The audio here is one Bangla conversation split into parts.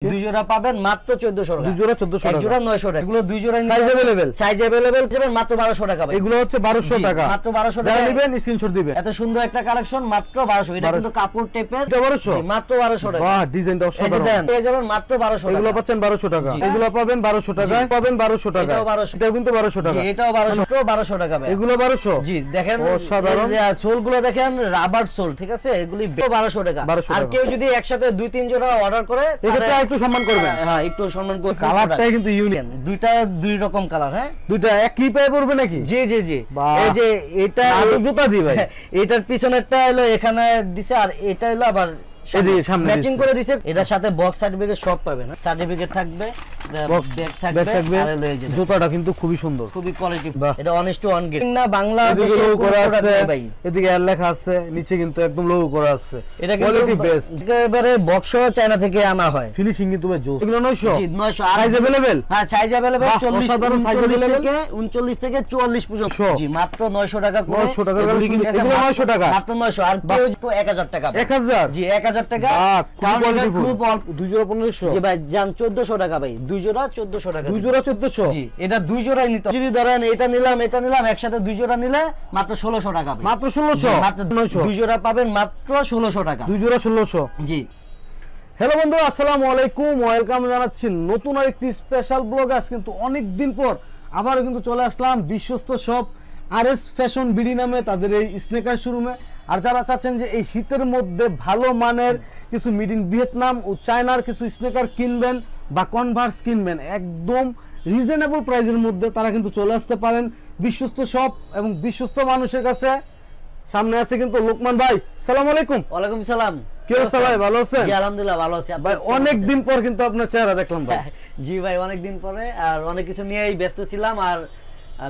দুই জোড়া পাবেন মাত্র 1400 টাকা। দুই জোড়া 1400 টাকা, এক জোড়া 900 টাকা। এগুলো দুই জোড়া সাইজ अवेलेबल, সাইজ अवेलेबल পাবেন মাত্র 1200 টাকা ভাই। এগুলো হচ্ছে 1200 টাকা, মাত্র 1200 টাকা। যারা নেবেন স্ক্রিনশট দিবেন। এত সুন্দর একটা কালেকশন মাত্র 1200। এটা কিন্তু কাপড় টেপের, এটা 1200, জি মাত্র 1200 টাকা। বাহ ডিজাইনটা অসাধারণ। পেয়ে যাবেন মাত্র 1200 টাকা। এগুলো পাচ্ছেন 1200 টাকা, এগুলো পাবেন 1200 টাকায়, পাবেন 1200 টাকা। এটাও 1200, এটাও কিন্তু 1200 টাকা, জি এটাও 1200, মাত্র 1200 টাকা ভাই। এগুলো 1200, জি দেখেন অসাধারণ। সোলগুলো দেখেন রাবার সোল, ঠিক আছে, এগুলি 1200 টাকা। আর কেউ যদি একসাথে 2-3 জোড়া অর্ডার করে এক্ষেত্রে একটু সম্মান করবেন। হ্যাঁ একটু সম্মান করে। কালারটাই কিন্তু ইউনিক, দুইটা দুই রকম কালার। হ্যাঁ দুইটা একই পায়ে পড়বে নাকি? জি জি জি। এই যে এটা জুতা দি ভাই, এটার পিছনেরটা হলো এখানে দিছে, আর এটা হলো আবার সামনে ম্যাচিং করে দিছে। এটার সাথে বক্স সার্টিফিকেট সব পাবেন, সার্টিফিকেট থাকবে, বক্স ব্যাগ থাকবে, আর এই যে জুতাটা কিন্তু খুবই সুন্দর, খুবই কোয়ালিটি। এটা অনেস্ট টু অন গ্রেড না, বাংলাদেশে লোগো করা কোন আছে ভাই, এদিকে এর লেখা আছে, নিচে কিন্তু একদম লোগো করা আছে। এটা কিন্তু বেস্ট, একেবারে বক্স চায়না থেকে আনা হয়। ফিনিশিং কিন্তু ভাই জোস। এগুলো 900, জি 900। সাইজ अवेलेबल, হ্যাঁ সাইজ अवेलेबल 40 থেকে 39 থেকে 44 পর্যন্ত। জি মাত্র 900 টাকা করে। 900 টাকা এগুলো 900 টাকা, মাত্র 900। আর কেউ 1000 টাকা, 1000, জি 1000 টাকা। খুব অল্প। দুই জোড়া 1500, জি ভাই জান 1400 টাকা ভাই। দুই জোড়া 1400 টাকা। দুই জোড়া 1400, জি এটা দুই জোড়াই নিতে। যদি ধরেন এটা নিলাম একসাথে দুই জোড়া নিলে মাত্র 1600 টাকা ভাই। মাত্র 1600, মাত্র 900। দুই জোড়া পাবেন মাত্র 1600 টাকা। দুই জোড়া 1600, জি। হ্যালো বন্ধু, আসসালামু আলাইকুম, ওয়েলকাম জানাচ্ছি নতুন আরেকটি স্পেশাল ব্লগ। আজ কিন্তু অনেক দিন পর আবারও কিন্তু চলে আসলাম বিশ্বস্ত শপ আরএস ফ্যাশন বিডি নামে তাদের এই স্নেকার শোরুমে। আর যারা চাচ্ছেন যে এই শীতের মধ্যে ভালো মানের কিছু মেড ইন ভিয়েতনাম ও চায়নার কিছু স্নেকার কিনবেন বা কনভার্স কিনবেন একদম রিজনেবল প্রাইসের মধ্যে, তারা কিন্তু চলে আসতে পারেন বিশ্বস্ত শপ এবং বিশ্বস্ত মানুষের কাছে। সামনে আছে কিন্তু লোকমান ভাই। আসসালামু আলাইকুম। ওয়ালাইকুম সালাম। কি অবস্থা ভাই, ভালো আছেন? জি আলহামদুলিল্লাহ ভালো আছি। ভাই অনেক দিন পর কিন্তু আপনার চেহারা দেখলাম ভাই। জি ভাই অনেক দিন পরে, আর অনেক কিছু নিয়েই ব্যস্ত ছিলাম, আর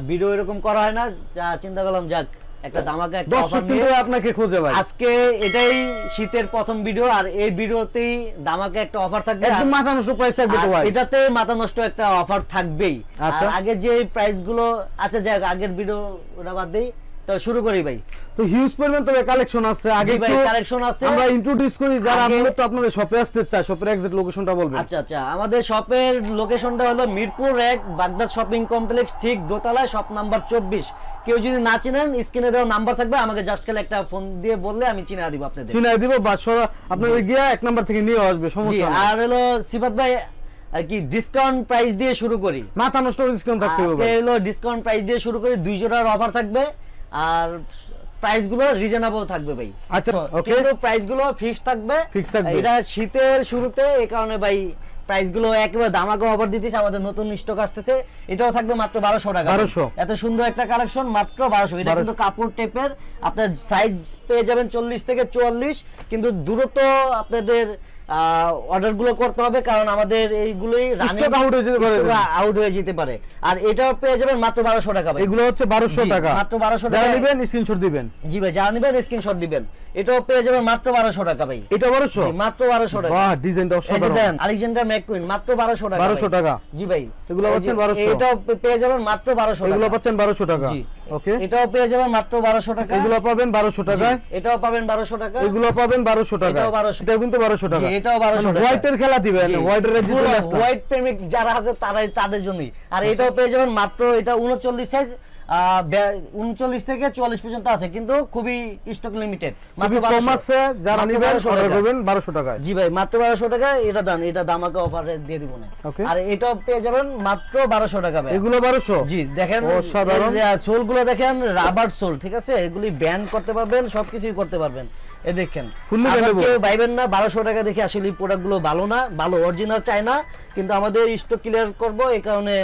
ভিডিও এরকম করা হয় না, যা চিন্তা করলাম যাক একটা ধামাকা একটা অফার নিয়ে আপনাকে খুঁজে ভাই। আজকে এটাই শীতের প্রথম ভিডিও, আর এই ভিডিওতেই ধামাকা একটা অফার থাকবে, একদম মাথা নষ্ট প্রাইস থাকবে তো ভাই। এটাতে মাথা নষ্ট একটা অফার থাকবেই। আর আগে যে প্রাইস গুলো আছে, যাক আগের ভিডিও ওটা বাদ দেই, তো শুরু করি ভাই। তো হিউজ পরিমাণ তবে কালেকশন আছে, আগে ভাই কালেকশন আছে, আমরা ইন্ট্রোডিউস করি যারা মূলত আপনাদের শপে আসতে চায়। শপের এক্সাক্ট লোকেশনটা বলবেন? আচ্ছা আচ্ছা, আমাদের শপের লোকেশনটা হলো মিরপুর 1 বাগদাদ শপিং কমপ্লেক্স, ঠিক দোতলায়, শপ নাম্বার 24। কেউ যদি না চিনেন স্ক্রিনে দেওয়া নাম্বার থাকবে, আমাকে জাস্ট খালি একটা ফোন দিয়ে বললে আমি চিনা দিব আপনাদের। চিনা দিব বা আপনাদের গিয়া এক নাম্বার থেকে নিয়ে আসবে, সমস্যা নেই। আর হলো সিফাত ভাই কি ডিসকাউন্ট প্রাইস দিয়ে শুরু করি, মাথা নষ্ট ডিসকাউন্ট থাকতে হবে। আজকে হলো ডিসকাউন্ট প্রাইস দিয়ে শুরু করি, 2 জোড়ার অফার থাকবে, আর প্রাইস গুলো রিজনেবল থাকবে ভাই। আচ্ছা ওকে, কিন্তু প্রাইস গুলো ফিক্স থাকবে। এটা শীতের শুরুতে, এই কারণে ভাই প্রাইস গুলো একেবারে ধামাকা অফার দিতেছে, আমাদের নতুন স্টক আসতেছে। এটাও থাকবে মাত্র 1200 টাকা। 1200, এত সুন্দর একটা কালেকশন মাত্র 1200। এটা কিন্তু কাপড় টেপের, আপনার সাইজ পেয়ে যাবেন 40 থেকে 44। কিন্তু দ্রুত আপনাদের অর্ডার গুলো করতে হবে, কারণ আমাদের এইগুলোই আউট হয়ে যেতে পারে। আর এটাও পেয়ে যাবেন মাত্র 1200 টাকা ভাই। এগুলো হচ্ছে 1200 টাকা, মাত্র 1200 টাকা। যারা নেবেন স্ক্রিনশট দিবেন। জি ভাই যারা নেবেন স্ক্রিনশট দিবেন। এটাও পেয়ে যাবেন মাত্র 1200 টাকা ভাই। এটা 1200, জি মাত্র 1200 টাকা। বাহ ডিজাইনটা অসাধারণ। আলেকজান্ডার ম্যাককুইন মাত্র 1200 টাকা। 1200 টাকা, জি ভাই এগুলো পাচ্ছেন 1200। এটাও পেয়ে যাবেন মাত্র 1200 টাকা। এগুলো পাচ্ছেন 1200 টাকা, জি ওকে। এটাও পেয়ে যাবেন মাত্র 1200 টাকা। এগুলো পাবেন 1200 টাকায়, এটাও পাবেন 1200 টাকা। এগুলো পাবেন 1200 টাকা, এটাও 1200, এটাও কিন্তু 1200 টাকা। জি এটাও 1200 টাকা। হোয়াইটের খেলা দিবেন, হোয়াইটের হোয়াইট প্রেমিক যারা আছে তারাই, তাদের জন্যই। আর এটাও পেয়ে যাবেন মাত্র, এটা 39 সাইজ, 39 থেকে 44 পর্যন্ত আছে, কিন্তু খুবই স্টক লিমিটেড, মাত্র 1200 আছে। যারা নেবেন অর্ডার করবেন 1200 টাকায়। জি ভাই মাত্র 1200 টাকা। এটা দান, এটা ধামাকা অফারে দিয়ে দিব না। আর এটাও পেয়ে যাবেন মাত্র 1200 টাকা ভাই। এগুলো 1200, জি দেখেন অসাধারণ সোল গুলো দেখেন, রাবার সোল, ঠিক আছে, এগুলি ব্যান্ড করতে পারবেন, সবকিছুই করতে পারবেন। এই দেখেন, কেউ ভাইবেন না 1200 টাকা দেখে আসলে প্রোডাক্ট গুলো ভালো না, ভালো অরিজিনাল চাই না, কিন্তু আমাদের স্টক ক্লিয়ার করব, এই কারণে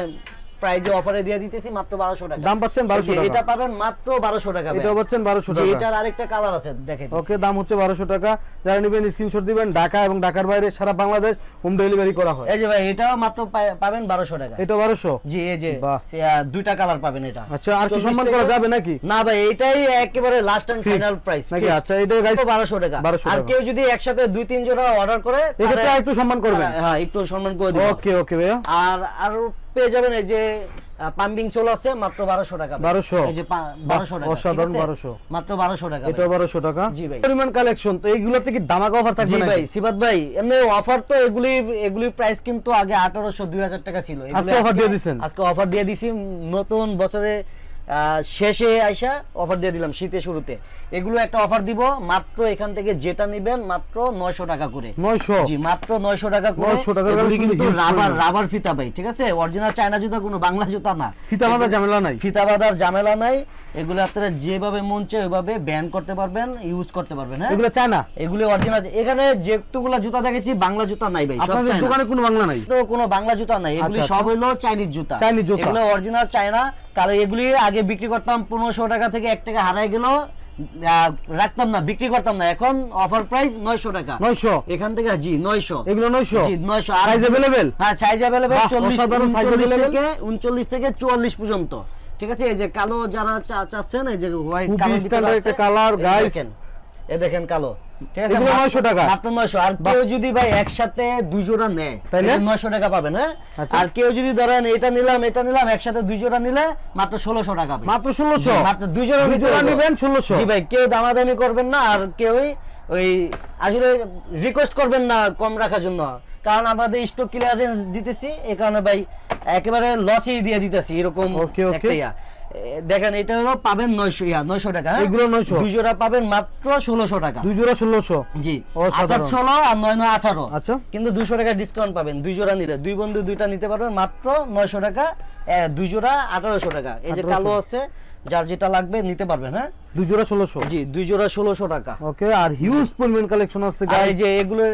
প্রাইজে অফারে দিয়ে দিতেছি মাত্র 1200 টাকা। দাম পাচ্ছেন 1200 টাকা। এটা পাবেন মাত্র 1200 টাকা। এটা পাচ্ছেন 1200 টাকা। এটার আরেকটা কালার আছে দেখেন। ওকে, দাম হচ্ছে 1200 টাকা। যারা নেবেন স্ক্রিনশট দিবেন। ঢাকা এবং ঢাকার বাইরে সারা বাংলাদেশ হোম ডেলিভারি করা হয়। এই যে ভাই এটাও মাত্র পাবেন 1200 টাকা। এটা 1200, জি এই যে দুইটা কালার পাবেন। এটা আচ্ছা, আর কি সম্মান করা যাবে নাকি? না ভাই এটাই একেবারে লাস্ট এন্ড ফাইনাল প্রাইস নাকি? আচ্ছা, এটা গাইস 1200 টাকা। আর কেউ যদি একসাথে 2-3 জোড়া অর্ডার করে, এক্ষেত্রে একটু সম্মান করবেন। হ্যাঁ একটু সম্মান করে দেব। ওকে ওকে ভাইয়া। আর পেয়ে যাবেন এই যে পাম্পিং সোল আছে মাত্র 1200 টাকা। 1200, এই যে 1200 টাকা, অসাধারণ 1200, মাত্র 1200 টাকা। এটা 1200 টাকা। জি ভাই, পরিমাণ কালেকশন তো এইগুলোতে কি ধামাকা অফার থাকবে? জি নাকি? ভাই সিবাত ভাই, এমনি অফার তো এগুলি প্রাইস কিন্তু আগে 1800 2000 টাকা ছিল। আজকে অফার দিয়ে দিবেন? আজকে অফার দিয়ে দিছি, নতুন বছরে শেষে আইসা অফার দিয়ে দিলাম, শীতের শুরুতে। এগুলো একটা অফার দিব, মাত্র এখান থেকে যেটা নেবেন মাত্র 900 টাকা করে। 900? জি মাত্র 900 টাকা করে। 900 টাকা এগুলি কিন্তু রাবার রাবার ফিতা ভাই, ঠিক আছে? অরিজিনাল চায়না জুতা, কোনো বাংলা জুতা না। ফিতা বাঁধার ঝামেলা নাই? ফিতা বাঁধার ঝামেলা নাই। এগুলো আপনারা যেভাবে মন চায় ওইভাবে ব্যান্ড করতে পারবেন, ইউজ করতে পারবেন। হ্যাঁ, এগুলো চায়না? এগুলো অরিজিনাল। এখানে যেগুলো জুতা দেখেছি বাংলা জুতা নাই ভাই, সব আপনাদের চায়না। দোকানে কোনো বাংলা নাই? তো কোনো বাংলা জুতা নাই, এগুলি সব হলো চাইনিজ জুতা। চাইনিজ জুতা, এগুলো অরিজিনাল চায়না। কারণ এগুলি আগে বিক্রি করতাম 1500 টাকা থেকে 1 টাকা হারাই গেল, রাখতাম না, বিক্রি করতাম না। এখন অফার প্রাইস 900 টাকা। 900 এখান থেকে? জি 900। এগুলো 900? জি 900। আর সাইজ अवेलेबल? হ্যাঁ সাইজ अवेलेबल, 39 থেকে 39 থেকে 44 পর্যন্ত, ঠিক আছে? এই যে কালো যারা চাচ্ছেন, এই যে হোয়াইট কালার ভিতরে আছে কালার গাইস, দেখেন, এই দেখেন কালো, ঠিক আছে? এগুলো 900 টাকা, মাত্র 900। আর কেউ যদি ভাই একসাথে 2 জোড়া নেয় তাহলে 900 টাকা পাবেন। হ্যাঁ, আর কেউ যদি ধরেন এটা নিলাম একসাথে 2 জোড়া নিলে মাত্র 1600 টাকা। মাত্র 1600? মাত্র 2 জোড়া নেবেন 1600? জি ভাই, কেউ দামাদামি করবেন না, আর কেউই ওই আসলে রিকোয়েস্ট করবেন না কম রাখার জন্য, কারণ আমাদের স্টক ক্লিয়ারেন্স দিতেছি, এই কারণে ভাই একেবারে লসই দিয়ে দিতেছি এরকম একটা ইয়া। দেখেন এটা হলো পাবেন 900 টাকা। এগুলো 900? 2 জোড়া পাবেন মাত্র 1600 টাকা। 2 জোড়া 1600? জি, 16 আর 9 18। আচ্ছা, কিন্তু 200 টাকা ডিসকাউন্ট পাবেন 2 জোড়া নিলে। 2 বন্ধু 2টা নিতে পারবেন মাত্র 900 টাকা। 2 জোড়া 1800 টাকা। এই যে কালো আছে, যার যেটা লাগবে নিতে পারবেন। হ্যাঁ, 2 জোড়া 1600? জি 2 জোড়া 1600 টাকা। ওকে, আর হিউজ পরিমাণ কালেকশন আছে গাইস। এই যে এগুলো,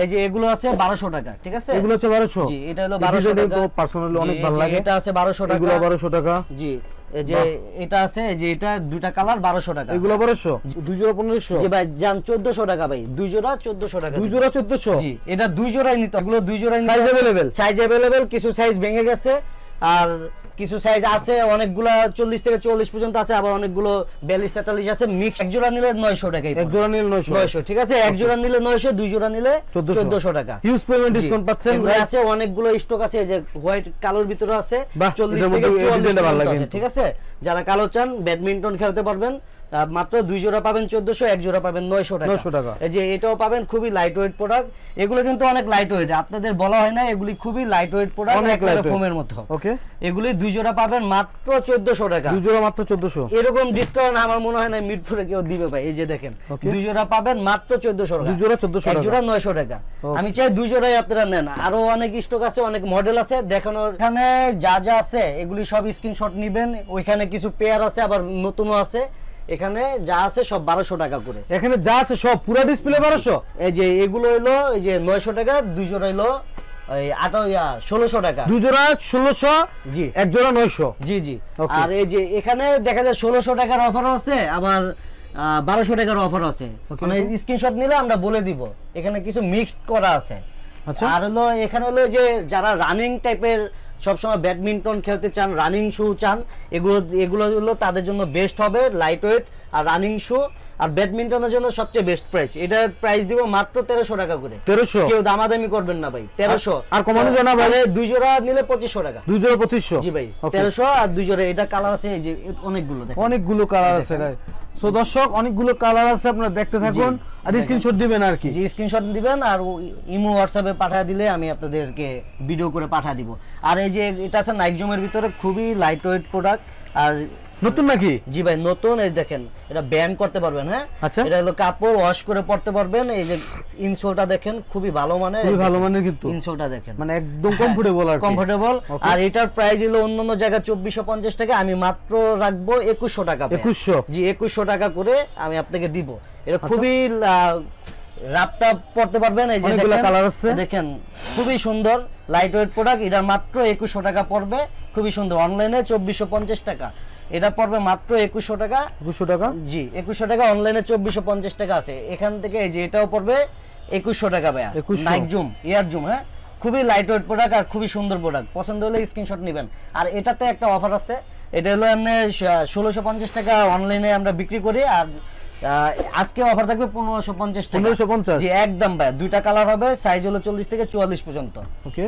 এই যে এগুলো আছে 1200 টাকা, ঠিক আছে? এগুলো হচ্ছে 1200? জি, এটা হলো 1200 টাকা। তো পার্সোনালি অনেক ভালো লাগে। এটা আছে 1200 টাকা। এগুলো 1200 টাকা? জি, এই যে এটা আছে, এই যে এটা দুইটা কালার 1200 টাকা। এগুলো 1200? 2 জোড়া 1500? জি ভাই, জান 1400 টাকা ভাই। 2 জোড়া 1400 টাকা। 2 জোড়া 1400? জি, এটা 2 জোড়াই নিতে, এগুলো 2 জোড়াই নিতে। Size available? সাইজ अवेलेबल, কিছু সাইজ ভেঙে গেছে, আর কিছু সাইজ আছে, অনেকগুলা 40 থেকে 44 পর্যন্ত আছে, আবার অনেকগুলো 42 43 আছে। মিক্স এক জোড়া নিলে 900 টাকা। এক জোড়া নিলে 900? ঠিক আছে? এক জোড়া নিলে 900, 2 জোড়া নিলে 1400 টাকা। হিউজ পেমেন্ট ডিসকাউন্ট পাচ্ছেন। এগুলো আছে, অনেকগুলো স্টক আছে, এই যে হোয়াইট কালোর ভিতরে আছে 40 এটার থেকে মধ্যে 44 ভালো লাগে, আছে, ঠিক আছে? যারা কালো চান, ব্যাডমিন্টন খেলতে পারবেন, মাত্র 2 জোড়া পাবেন 1400, এক জোড়া পাবেন 900 টাকা। এই যে এটাও পাবেন, খুবই লাইট ওয়েট প্রোডাক্ট। এগুলো কিন্তু অনেক লাইট ওয়েট, আপনাদের বলা হয় না, এগুলি খুবই লাইট ওয়েট প্রোডাক্ট, একবারে ফোমের মতো। ওকে, এগুলি 2 জোড়া পাবেন মাত্র 1400 টাকা। 2 জোড়া মাত্র 1400? এরকম ডিসকাউন্ট আমার মনে হয় না মিরপুরে কেউ দিবে ভাই। এই যে দেখেন, 2 জোড়া পাবেন মাত্র 1400 টাকা। 2 জোড়া 1400 এক টাকা? জোড়া 900 টাকা। আমি চাই 2 জোড়াই আপনারা নেন। আরো অনেক স্টক আছে, অনেক মডেল আছে দেখানোর। এখানে যা যা আছে এগুলি সব স্ক্রিনশট নেবেন। ওইখানে কিছু পেয়ার আছে, আবার নতুনও আছে। এখানে যা আছে সব 1200 টাকা করে। এখানে যা আছে সব পুরো ডিসপ্লে 1200? এই যে এগুলো হলো, এই যে 900 টাকা। 2 জোড়া হলো 1600 টাকা। 2 জোড়া 1600? জি, এক জোড়া 900? জি জি। আর এই যে এখানে দেখা যায় 1600 টাকার অফার আছে, আবার 1200 টাকার অফার আছে। মানে স্ক্রিনশট নিলে আমরা বলে দিব। এখানে কিছু মিক্সড করা আছে। আর হলো এখানে হলো যে যারা রানিং টাইপের সবসময় ব্যাডমিন্টন খেলতে চান, রানিং শু চান, এগুলো হলো তাদের জন্য বেস্ট হবে। লাইট ওয়েট আর রানিং শু, আর ব্যাডমিন্টনের জন্য সবচেয়ে বেস্ট প্রাইস। এটার প্রাইস দিব মাত্র 1300 টাকা করে। 1300? কেউ দামাদামি করবেন না ভাই, 1300। আর কমানো যায় না ভাই? 2 জোড়া নিলে 2500 টাকা। 2 জোড়া 2500? জি ভাই, 1300। আর 2 জোড়া, এটা কালার আছে, এই যে অনেকগুলো, দেখেন অনেকগুলো কালার আছে গাইস। সো দর্শক, অনেকগুলো কালার আছে, আপনারা দেখতে থাকুন আর স্ক্রিনশট দিবেন আর কি। জি, স্ক্রিনশট দিবেন, আর ইমো হোয়াটসঅ্যাপে পাঠিয়ে দিলে আমি আপনাদেরকে ভিডিও করে পাঠিয়ে দিব। আর এই যে এটা আছে নাইকজমের ভিতরে, খুবই লাইট ওয়েট প্রোডাক্ট। আর নতুন নাকি? জি ভাই, নতুন। এই দেখেন, এটা ব্যান্ড করতে পারবেন। হ্যাঁ, আচ্ছা, এটা হলো কাপড় ওয়াশ করে পড়তে পারবেন। এই যে ইনসোলটা দেখেন, খুবই ভালো মানের। খুবই ভালো মানের, কিন্তু ইনসোলটা দেখেন, মানে একদম কমফোর্টেবল আর কমফোর্টেবল। আর এটার প্রাইস হলো অন্যান্য জায়গায় 2450 টাকা, আমি মাত্র রাখবো 2100 টাকা। 2100? জি, 2100 টাকা করে আমি আপনাকে দিব। এটা খুবই রাপটা পড়তে পারবেন। এই যে দেখেন, খুবই সুন্দর লাইট ওয়েট প্রোডাক্ট। এটা মাত্র 2100 টাকা পড়বে, খুবই সুন্দর। অনলাইনে 2450 টাকা, এটা পড়বে মাত্র 2100 টাকা। 2100 টাকা? জি, 2100 টাকা। অনলাইনে 2450 টাকা আছে। এখান থেকে এই যে এটাও পড়বে 2100 টাকা ভাইয়া। নাইকজুম এয়ার জুম। হ্যাঁ, খুবই লাইট ওয়েট প্রোডাক্ট আর খুবই সুন্দর প্রোডাক্ট। পছন্দ হলে স্ক্রিনশট নেবেন। আর এটাতে একটা অফার আছে, এটা হলো এমনি 1650 টাকা অনলাইনে আমরা বিক্রি করি, আর আজকে অফার থাকবে 1550 টাকা। 1550? জি, একদম ভাই। 2টা কালার হবে, সাইজ হলো 40 থেকে 44 পর্যন্ত। ওকে,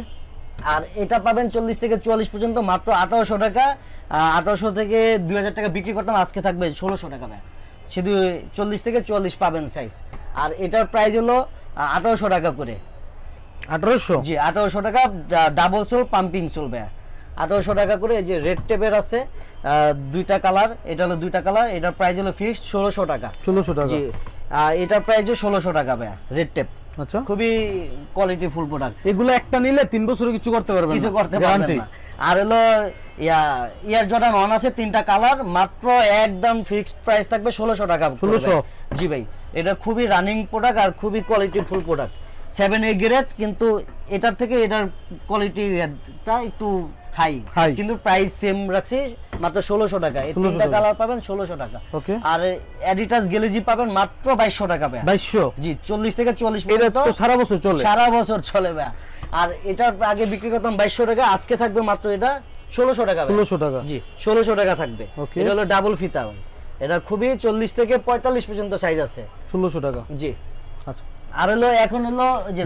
আর এটা পাবেন 40 থেকে 44 পর্যন্ত মাত্র 1800 টাকা। 1800 থেকে 2000 টাকা বিক্রি করতাম, আজকে থাকবে 1600 টাকা ভাই। শুধু 40 থেকে 44 পাবেন সাইজ। আর এটার প্রাইস হলো 1800 টাকা করে। 1800? জি 1800 টাকা, ডাবল সোল পাম্পিং সোল ভাই। 1800 টাকা করে। এই যে রেড টেপের আছে দুইটা কালার, এটা হলো দুইটা কালার, এটার প্রাইস হলো ফিক্সড 1600 টাকা। 1600 টাকা? জি এটার প্রাইস 1600 টাকা ভাই রেড টেপ। আচ্ছা, খুবই কোয়ালিটি ফুল প্রোডাক্ট। এগুলো একটা নিলে 3 বছর কিছু করতে পারবেন না, কিছু করতে পারবেন না। আর হলো ইয়ার জর্ডান 1 আছে তিনটা কালার, মাত্র একদম ফিক্সড প্রাইস থাকবে 1600 টাকা। 1600? জি ভাই, এটা খুবই রানিং প্রোডাক্ট আর খুবই quality full product. 7A grade, কিন্তু এটার থেকে এটার কোয়ালিটিটা একটু হাই, কিন্তু প্রাইস সেম রাখছি মাত্র 1600 টাকা। এই তিনটা কালার পাবেন 1600 টাকা। আর এডিটাস গ্যালেজি পাবেন মাত্র 2200 টাকা ভাই। 2200? জি 40 থেকে 40 এটা তো সারা বছর চলে? সারা বছর চলে ভাই। আর এটার আগে বিক্রি করতাম 2200 টাকা, আজকে থাকবে মাত্র এটা 1600 টাকা। 1600 টাকা? জি 1600 টাকা থাকবে। এটা হলো ডাবল ফিতা, এটা খুবই 40 থেকে 45 পর্যন্ত সাইজ আছে। 1600 টাকা? জি। আচ্ছা, আর হলো এখন হলো যে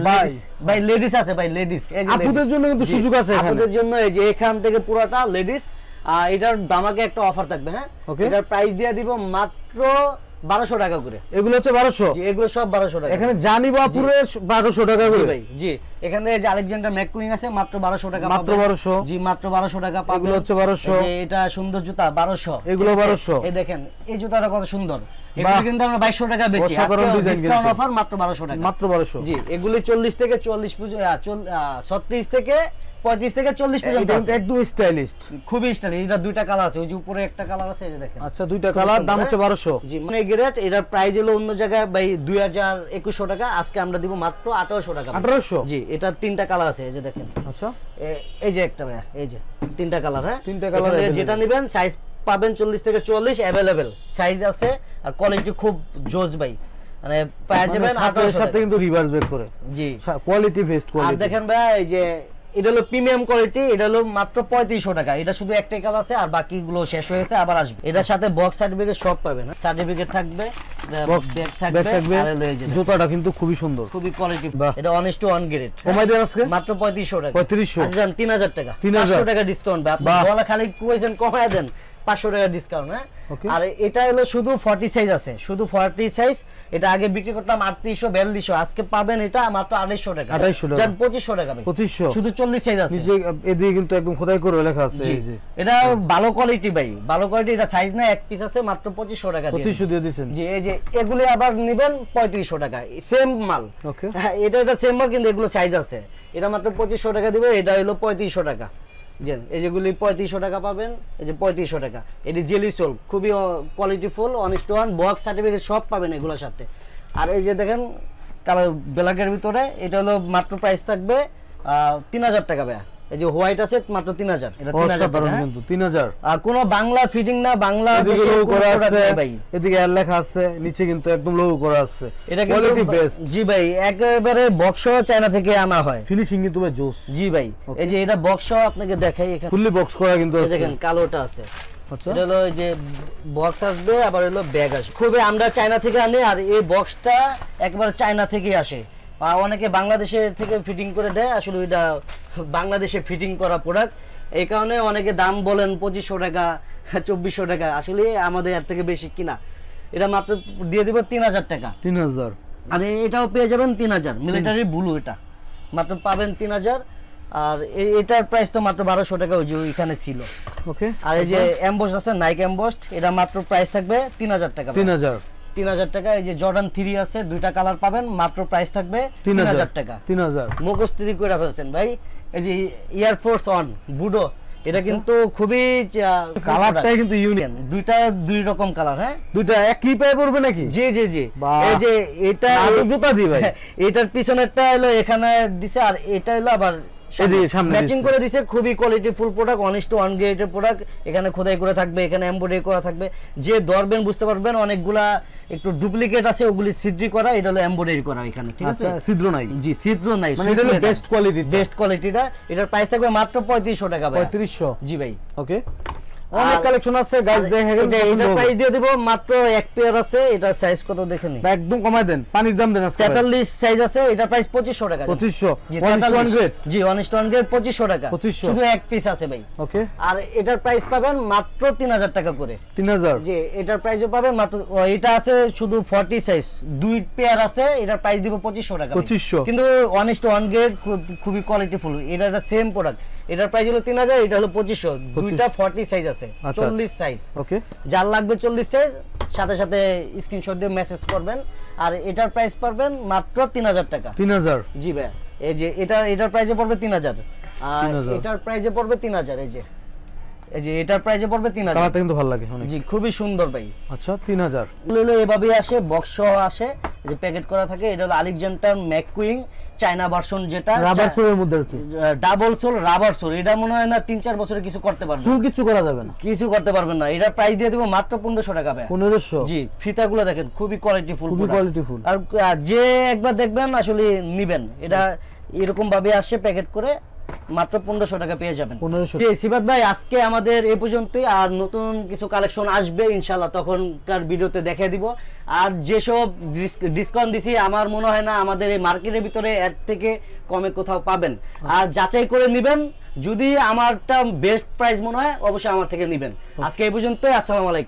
ভাই লেডিস আছে ভাই, লেডিস এই যে আপুদের জন্য কিন্তু সুযোগ আছে এখানে। আপুদের জন্য এই যে এখান থেকে পুরোটা লেডিস। এটার দামাকে একটা অফার থাকবে। হ্যাঁ, এটার প্রাইস দিয়ে দিব মাত্র 1200 টাকা করে। এগুলো হচ্ছে 1200? জি এগুলো সব 1200 টাকা। এখানে জানি বাপুরে 1200 টাকা করে? জি ভাই, জি এখানে এই যে আলেকজান্ডার ম্যাককুইন আছে মাত্র 1200 টাকা। মাত্র 1200? জি মাত্র 1200 টাকা পাবেন। এগুলো হচ্ছে 1200? এই যে এটা সুন্দর জুতা 1200। এগুলো 1200? এই দেখেন এই জুতাটা কত সুন্দর, এগুলো কিন্তু আমরা 2200 টাকা বেচি, আজকে ডিসকাউন্ট অফার মাত্র 1200 টাকা। মাত্র 1200? জি এগুলি 40 থেকে 40 36 থেকে 35 থেকে 40 পর্যন্ত একদম স্টাইলিশ, খুবই স্টাইলিশ। এটা দুইটা কালার আছে, ওই যে উপরে একটা কালার আছে এই যে দেখেন। আচ্ছা, দুইটা কালার, দাম হচ্ছে 1200? জি মানে গ্রেড। এটার প্রাইস হলো অন্য জায়গায় ভাই 2100 টাকা, আজকে আমরা দিব মাত্র 1800 টাকা। 1800? জি এটা তিনটা কালার আছে এই যে দেখেন। আচ্ছা, এই যে একটা ভাই, এই যে তিনটা কালার। হ্যাঁ, তিনটা কালার যেটা নেবেন সাইজ পাবেন 40 থেকে 40 अवेलेबल সাইজ আছে। আর কোয়ালিটি খুব জোস ভাই, মানে পাওয়া যাবেন 1800 সাথে কিন্তু রিভার্স ব্যাক করে। জি কোয়ালিটি বেস্ট কোয়ালিটি। আর দেখেন ভাই এই যে এটা হলো প্রিমিয়াম কোয়ালিটি, এটা হলো মাত্র 3500 টাকা। এটা শুধু একটাই কালার আছে, আর বাকিগুলো শেষ হয়ে গেছে, আবার আসবে। এটার সাথে বক্স সার্টিফিকেট সব পাবেন, সার্টিফিকেট থাকবে, বক্স ব্যাগ থাকবে। আর এই যে জুতাটা কিন্তু খুবই সুন্দর, খুবই কোয়ালিটি। এটা অনেস্ট টু অন গ্রেড। কমাই দেন আজকে মাত্র 3500 টাকা। 3500? আচ্ছা 3000 টাকা। 500 টাকা ডিসকাউন্ট ভাই। আপনি বলা খালি কইছেন কমায় দেন, 500 টাকা ডিসকাউন্ট। হ্যাঁ, আর এটা হলো শুধু 40 সাইজ আছে, শুধু 40 সাইজ। এটা আগে বিক্রি করতাম 3800 4200, আজকে পাবেন এটা মাত্র 2800 টাকা। 2800 টাকা? জান 2500 টাকা ভাই। 2500? শুধু 40 সাইজ আছে। নিচে এদিকে কিন্তু একদম খোদাই করে লেখা আছে এই যে। এটা ভালো কোয়ালিটি ভাই, ভালো কোয়ালিটি। এটা সাইজ না, এক পিস আছে, মাত্র 2500 টাকা দিয়ে। 2500 দিয়ে দিবেন? জি। এই যে এগুলি আবার নেবেন 3500 টাকা, সেম মাল। ওকে, হ্যাঁ এটা সেম মাল, কিন্তু এগুলো সাইজ আছে। এটা মাত্র 2500 টাকা দিবে, এটা হলো 3500 টাকা। জেন এই যেগুলি 3500 টাকা পাবেন, এই যে 3500 টাকা। এটি জেলি সোল, খুবই quality full, honest one, box certificate সব পাবেন এগুলোর সাথে। আর এই যে দেখেন কালার ব্ল্যাকের ভিতরে, এটা হলো মাত্র প্রাইস থাকবে 3000 টাকা ভাই। এই যে হোয়াইট আছে মাত্র 3000। এটা 3000 টাকা কিন্তু 3000। আর কোনো বাংলা ফিটিং না, বাংলা লোগো করা আছে ভাই, এদিকে এর লেখা আছে, নিচে কিন্তু একদম লোগো করা আছে। এটা কোয়ালিটি বেস্ট। জি ভাই, একেবারে বক্স চায়না থেকে আনা হয়, ফিনিশিং কিন্তু ভাই জোস। জি ভাই, এই যে এটা বক্স আপনাকে দেখাই, এখানে ফুললি বক্স করা কিন্তু আছে। দেখেন কালোটা আছে। এটা হলো এই যে বক্স আসবে, আবার হলো ব্যাগ আসবে। খুবই আমরা চায়না থেকে আনি, আর এই বক্সটা একবার চায়না থেকে আসে। অনেকে বাংলাদেশে থেকে ফিটিং করে দেয়, আসলে ওইটা বাংলাদেশে ফিটিং করা প্রোডাক্ট, এই কারণে অনেকে দাম বলেন 2500 টাকা 2400 টাকা, আসলে আমাদের এর থেকে বেশি কিনা। এটা মাত্র দিয়ে দিব 3000 টাকা। 3000? আর এটাও পেয়ে যাবেন 3000, মিলিটারি ব্লু, এটা মাত্র পাবেন 3000। আর এটার প্রাইস তো মাত্র 1200 টাকা, ওই যে ওইখানে ছিল। ওকে, আর এই যে এমবস আছে, নাইক এমবস, এটা মাত্র প্রাইস থাকবে 3000 টাকা। 3000 টাকা। এই যে জর্ডান 3 আছে, দুইটা কালার পাবেন, মাত্র প্রাইস থাকবে 3000 টাকা। 3000 মুখস্থিতি করে ফেলছেন ভাই। এই যে এয়ারফোর্স অন বুডো, এটা কিন্তু খুবই কালারটাই কিন্তু ইউনিক, দুইটা দুই রকম কালার। হ্যাঁ, দুইটা একই পায়ে পড়বে নাকি? জি জি জি। এই যে এটা জুতা দি ভাই, এটার পিছনেরটা হলো এখানে দিছে, আর এটা হলো আবার ম্যাচিং করে দিছে। খুবই quality full product, honest one গ্রেডের প্রোডাক্ট। এখানে খোদাই করে থাকবে, এখানে এমব্রয়ডারি করা থাকবে। যে ধরবেন বুঝতে পারবেন, অনেকগুলা একটু ডুপ্লিকেট আছে, ওগুলি ছিদ্রি করা, এটা হলো এমব্রয়ডারি করা এখানে, ঠিক আছে? ছিদ্র নাই? জি ছিদ্র নাই, মানে এটা হলো বেস্ট কোয়ালিটি, বেস্ট কোয়ালিটিটা। এটার প্রাইস থাকবে মাত্র 3500 টাকা ভাই। 3500? জি ভাই। ওকে, অনেক কালেকশন আছে গাইস, দেখেন এটা প্রাইস দিয়ে দেব মাত্র এক পেয়ার আছে। এটা সাইজ কত দেখেন, একদম কমায় দেন, পানির দাম দেন আজকে। 43 সাইজ আছে, এটা প্রাইস 2500 টাকা। 2500 জি 1 গ্রেড, জি 1 গ্রেড 2500 টাকা, 2500 শুধু এক পিস আছে ভাই। ওকে, আর এটার প্রাইস পাবেন মাত্র 3000 টাকা করে। 3000, জি এটার প্রাইসও পাবেন মাত্র। এটা আছে শুধু 40 সাইজ, দুই পেয়ার আছে, এটার প্রাইস দিব 2500 টাকা। 2500, কিন্তু 1 গ্রেড খুবই কোয়ালিটিফুল। এটা সেম প্রোডাক্ট, এটার প্রাইস হলো 3000, এটা হলো 2500। দুইটা 40 সাইজ আছে, 40 সাইজ। ওকে, যার লাগবে 40 সাইজ সাথে সাথে স্ক্রিনশট দিয়ে মেসেজ করবেন। আর এটার প্রাইস পাবেন মাত্র 3000 টাকা। 3000, জি ভাই, এই যে এটার প্রাইসে পড়বে 3000, আর এটার প্রাইসে পড়বে 3000। এই যে এটার প্রাইসে পড়বে 3000। কালারটা কিন্তু ভালো লাগে অনেক। জি খুবই সুন্দর ভাই। আচ্ছা 3000 হলো এভাবেই আসে, বক্স সহ আসে, যে প্যাকেট করা থাকে। এটা হলো আলেকজান্ডার ম্যাকুইং চায়না ভার্সন, যেটা রাবার সোলের মধ্যে আর কি, ডাবল সোল রাবার সোল। এটা মনে হয় না 3-4 বছরে কিছু করতে পারবে, চুল কিছু করা যাবে না, কিছু করতে পারবেন না। এটা প্রাইস দিয়ে দেব মাত্র 1500 টাকা ভাই। 1500, জি ফিতাগুলো দেখেন খুবই কোয়ালিটিফুল, খুবই কোয়ালিটিফুল। আর যে একবার দেখবেন আসলে নিবেন। এটা এরকম ভাবে আসে প্যাকেট করে, মাত্র 1500 টাকা পেয়ে যাবেন। 1500। জি সিবাত ভাই, আজকে আমাদের এই পর্যন্তই। আর নতুন কিছু কালেকশন আসবে ইনশাআল্লাহ, তখনকার ভিডিওতে দেখিয়ে দিব। আর যেসব ডিসকাউন্ট দিছি, আমার মনে হয় না আমাদের এই মার্কেটের ভিতরে এর থেকে কমে কোথাও পাবেন। আর যাচাই করে নেবেন, যদি আমারটা বেস্ট প্রাইস মনে হয় অবশ্যই আমার থেকে নেবেন। আজকে এই পর্যন্তই, আসসালামু আলাইকুম।